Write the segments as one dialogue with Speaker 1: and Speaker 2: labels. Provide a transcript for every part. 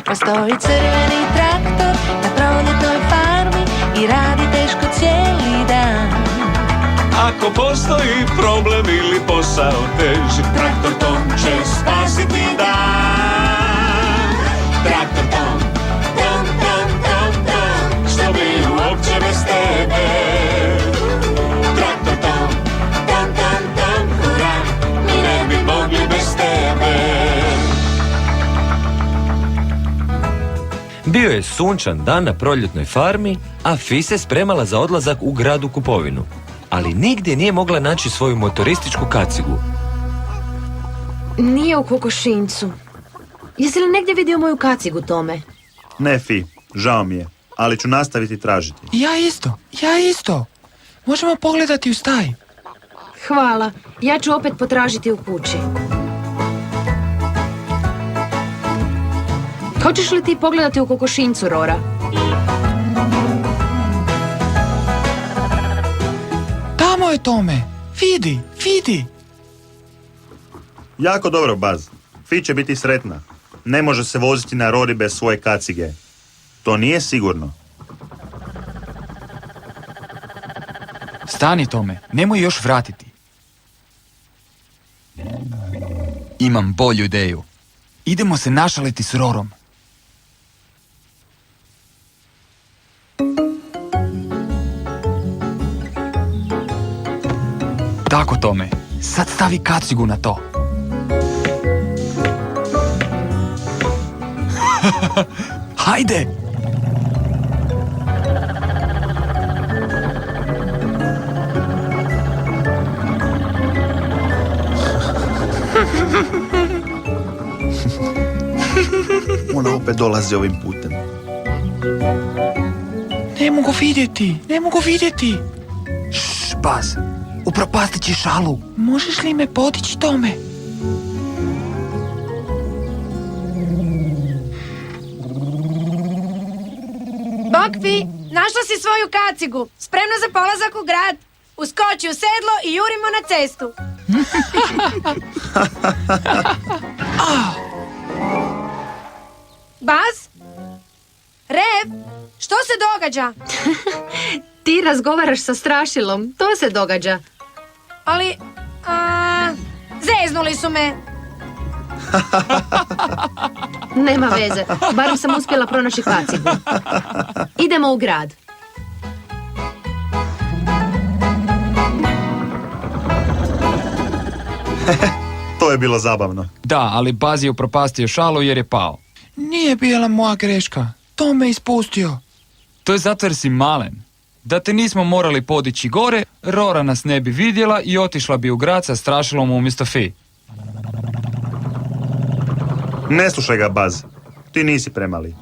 Speaker 1: Postoji crveni traktor na proljetnoj farmi i radi teško cijeli dan.
Speaker 2: Ako postoji problem ili posao teži, Traktor Tom će spasiti dan. Traktor Tom, Tom, Tom, Tom, Tom, što bi uopće bez tebe? Traktor Tom, Tom, Tom, Tom, hura, mi ne bi mogli bez tebe.
Speaker 3: Bio je sunčan dan na proljetnoj farmi, a Fi se spremala za odlazak u grad u kupovinu. Ali nigdje nije mogla naći svoju motorističku kacigu.
Speaker 4: Nije u kokošincu. Jesi li negdje vidio moju kacigu, Tome?
Speaker 5: Ne, Fi, žao mi je, ali ću nastaviti tražiti.
Speaker 6: Ja isto. Možemo pogledati u staji.
Speaker 4: Hvala. Ja ću opet potražiti u kući. Hoćeš li ti pogledati u kokošincu, Rora?
Speaker 6: Tamo je Tome. Vidi.
Speaker 5: Jako dobro, Baz. Fi će biti sretna. Ne može se voziti na Rori bez svoje kacige. To nije sigurno.
Speaker 6: Stani, Tome. Nemoj još vratiti. Imam bolju ideju. Idemo se našaliti s Rorom. Tako, Tome. Sad stavi kacigu na to. Hajde!
Speaker 5: Ona opet dolazi ovim putem.
Speaker 6: Ne mogu vidjeti. Šš, Baz. Upropastit će šalu. Možeš li me podići, Tome?
Speaker 7: Bok, Fi, našla si svoju kacigu. Spremna za polazak u grad. Uskoči u sedlo i jurimo na cestu. Baz? Rev? Što se događa?
Speaker 4: Ti razgovaraš sa strašilom. To se događa.
Speaker 7: Ali, zeznuli su me.
Speaker 4: Nema veze. Barem sam uspjela pronaći kacigu. Idemo u grad.
Speaker 5: To je bilo zabavno.
Speaker 8: Da, ali Baz je upropastio šalu jer je pao.
Speaker 6: Nije bila moja greška. To me ispustio.
Speaker 8: To je zato jer si malen. Da te nismo morali podići gore, Rora nas ne bi vidjela i otišla bi u grad sa strašilom umjesto Fi.
Speaker 5: Ne slušaj ga, Baz. Ti nisi premali.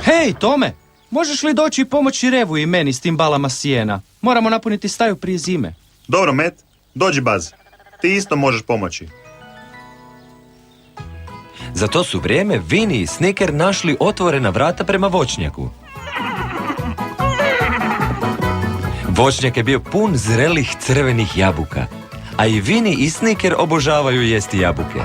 Speaker 9: Hej, Tome! Možeš li doći i pomoći Revu i meni s tim balama sijena? Moramo napuniti staju prije zime.
Speaker 5: Dobro, Met. Dođi, Baz. Ti isto možeš pomoći.
Speaker 3: Za to su vrijeme Vini i Sniker našli otvorena vrata prema voćnjaku. Voćnjak je bio pun zrelih crvenih jabuka, a i Vini i Sniker obožavaju jesti jabuke.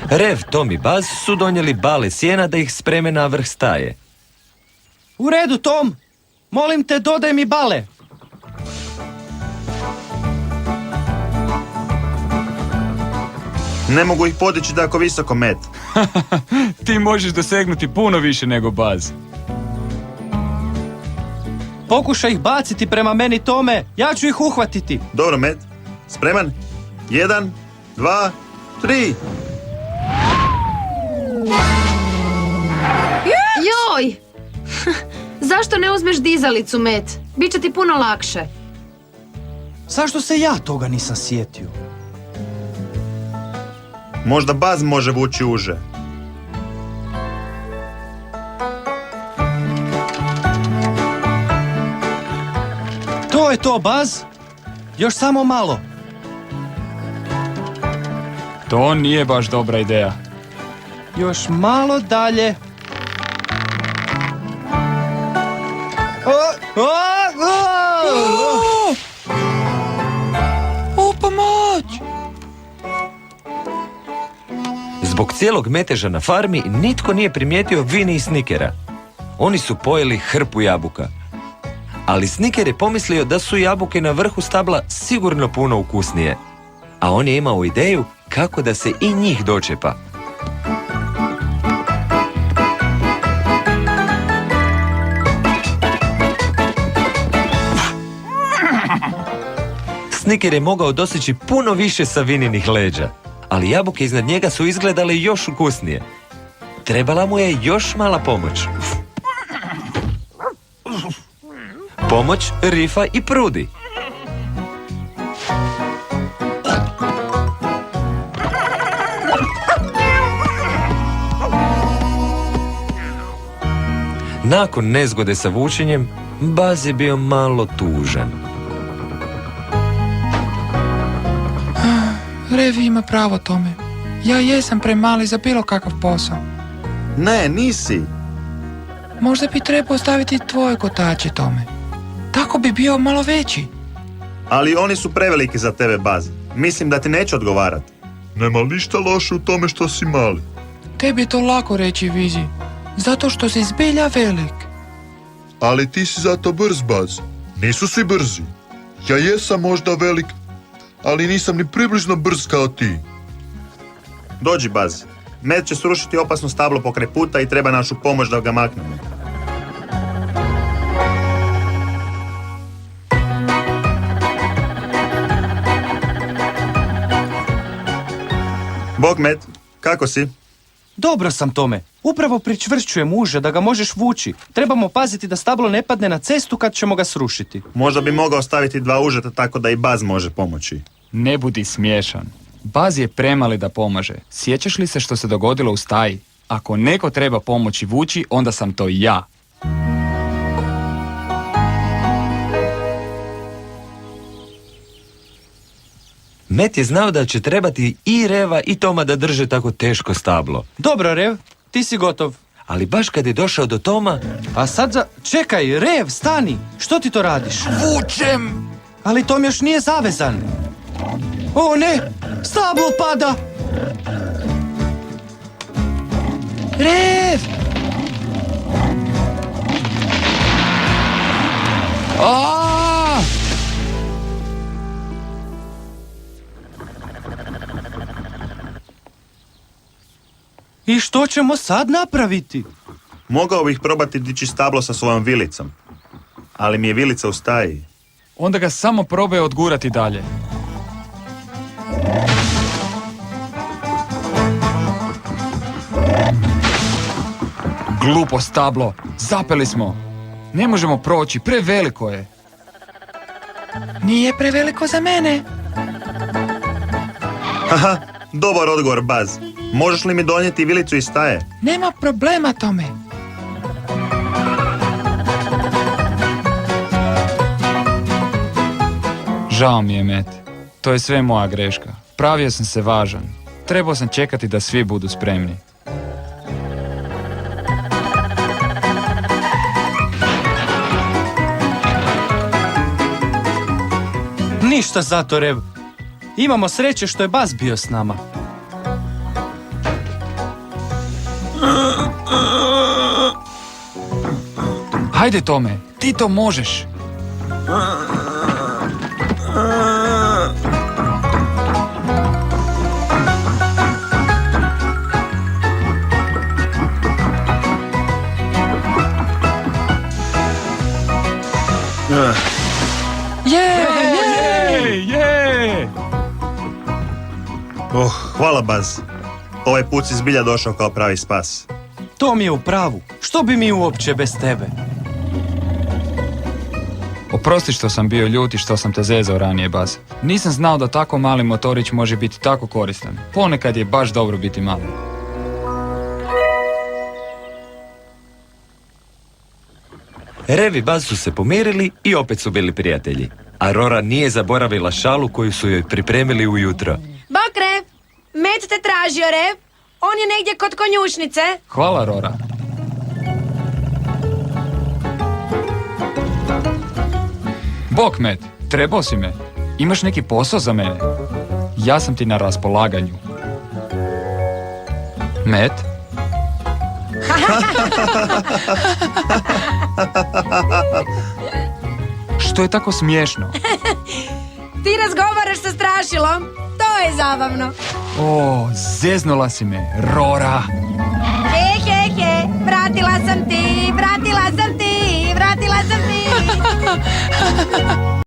Speaker 3: Rev, Tom i Baz su donijeli bale sjena da ih spreme na vrh staje.
Speaker 9: U redu, Tom! Molim te, dodaj mi bale!
Speaker 5: Ne mogu ih podići tako visoko, Met.
Speaker 8: Ti možeš dosegnuti puno više nego Baz.
Speaker 9: Pokušaj ih baciti prema meni, Tome! Ja ću ih uhvatiti!
Speaker 5: Dobro, Met. Spreman? 1, 2, 3.
Speaker 4: Joj! Zašto ne uzmeš dizalicu, Met? Biće ti puno lakše.
Speaker 9: Zašto se ja toga nisam sjetio?
Speaker 5: Možda Baz može vući uže.
Speaker 9: To je to, Baz! Još samo malo.
Speaker 8: To nije baš dobra ideja.
Speaker 9: Još malo dalje.
Speaker 6: O, pomoć!
Speaker 3: Zbog cijelog meteža na farmi nitko nije primijetio Vini i Snikera. Oni su pojeli hrpu jabuka. Ali Sniker je pomislio da su jabuke na vrhu stabla sigurno puno ukusnije. A on je imao ideju kako da se i njih dočepa. Sniker je mogao doseći puno više sa Vininih leđa, ali jabuke iznad njega su izgledale još ukusnije. Trebala mu je još mala pomoć. Pomoć Rifa i Prudi. Nakon nezgode sa vučenjem, Baz je bio malo tužan.
Speaker 6: Revi ima pravo, Tome. Ja jesam premali za bilo kakav posao.
Speaker 5: Ne, nisi.
Speaker 6: Možda bi trebao ostaviti tvoje kotače, Tome. Tako bi bio malo veći.
Speaker 5: Ali oni su preveliki za tebe, Baz. Mislim da ti neće odgovarati.
Speaker 10: Nema ništa loše u tome što si mali.
Speaker 6: Tebi je to lako reći, Vizi. Zato što si zbilja velik.
Speaker 10: Ali ti si zato brz, Baz. Nisu svi brzi. Ja jesam možda velik, ali nisam ni približno brz kao ti.
Speaker 5: Dođi, Baz. Met će srušiti opasno stablo pokraj puta i treba našu pomoć da ga maknemo. Bog, Met, kako si?
Speaker 9: Dobro sam, Tome. Upravo pričvršćujem uže da ga možeš vući. Trebamo paziti da stablo ne padne na cestu kad ćemo ga srušiti.
Speaker 5: Možda bi mogao staviti 2 užeta tako da i Baz može pomoći.
Speaker 8: Ne budi smiješan. Baz je premali da pomaže. Sjećaš li se što se dogodilo u staji? Ako neko treba pomoći vući, onda sam to ja.
Speaker 3: Met je znao da će trebati i Reva i Toma da drže tako teško stablo.
Speaker 9: Dobro, Rev, ti si gotov.
Speaker 3: Ali baš kad je došao do Toma,
Speaker 9: A sad Čekaj, Rev, stani! Što ti to radiš?
Speaker 6: Vučem!
Speaker 9: Ali Tom još nije zavezan. O ne! Stablo pada!
Speaker 6: Rev!
Speaker 8: A!
Speaker 9: I što ćemo sad napraviti?
Speaker 5: Mogao bih probati dići stablo sa svojom vilicom. Ali mi je vilica u staji.
Speaker 8: Onda ga samo probaj odgurati dalje. Glupo stablo, zapeli smo. Ne možemo proći, preveliko je.
Speaker 6: Nije preveliko za mene.
Speaker 5: Haha, dobar odgovor, Baz. Možeš li mi donijeti vilicu iz staje?
Speaker 6: Nema problema, Tome.
Speaker 8: Žao mi je, Met. To je sve moja greška. Pravio sam se važan. Trebao sam čekati da svi budu spremni.
Speaker 9: Ništa zato, Rev. Imamo sreće što je Baz bio s nama.
Speaker 8: Hajde, Tome, ti to možeš.
Speaker 5: Hvala, Baz. Ovaj put si zbilja došao kao pravi spas.
Speaker 9: Tom je u pravu. Što bi mi uopće bez tebe?
Speaker 8: Oprosti što sam bio ljut i što sam te zezao ranije, Baz. Nisam znao da tako mali motorić može biti tako koristan. Ponekad je baš dobro biti mali.
Speaker 3: Rev i Baz su se pomirili i opet su bili prijatelji. A Rora nije zaboravila šalu koju su joj pripremili ujutro.
Speaker 7: Bok, Rev! Met te tražio, Rev! On je negdje kod konjušnice.
Speaker 8: Hvala, Rora. Bok, Met, trebao si me. Imaš neki posao za mene? Ja sam ti na raspolaganju. Met? Što je tako smiješno?
Speaker 7: Ti razgovaraš sa strašilom, to je zabavno.
Speaker 8: O, zeznula si me, Rora.
Speaker 7: He, vratila sam ti, vratila sam ti, vratila sam ti.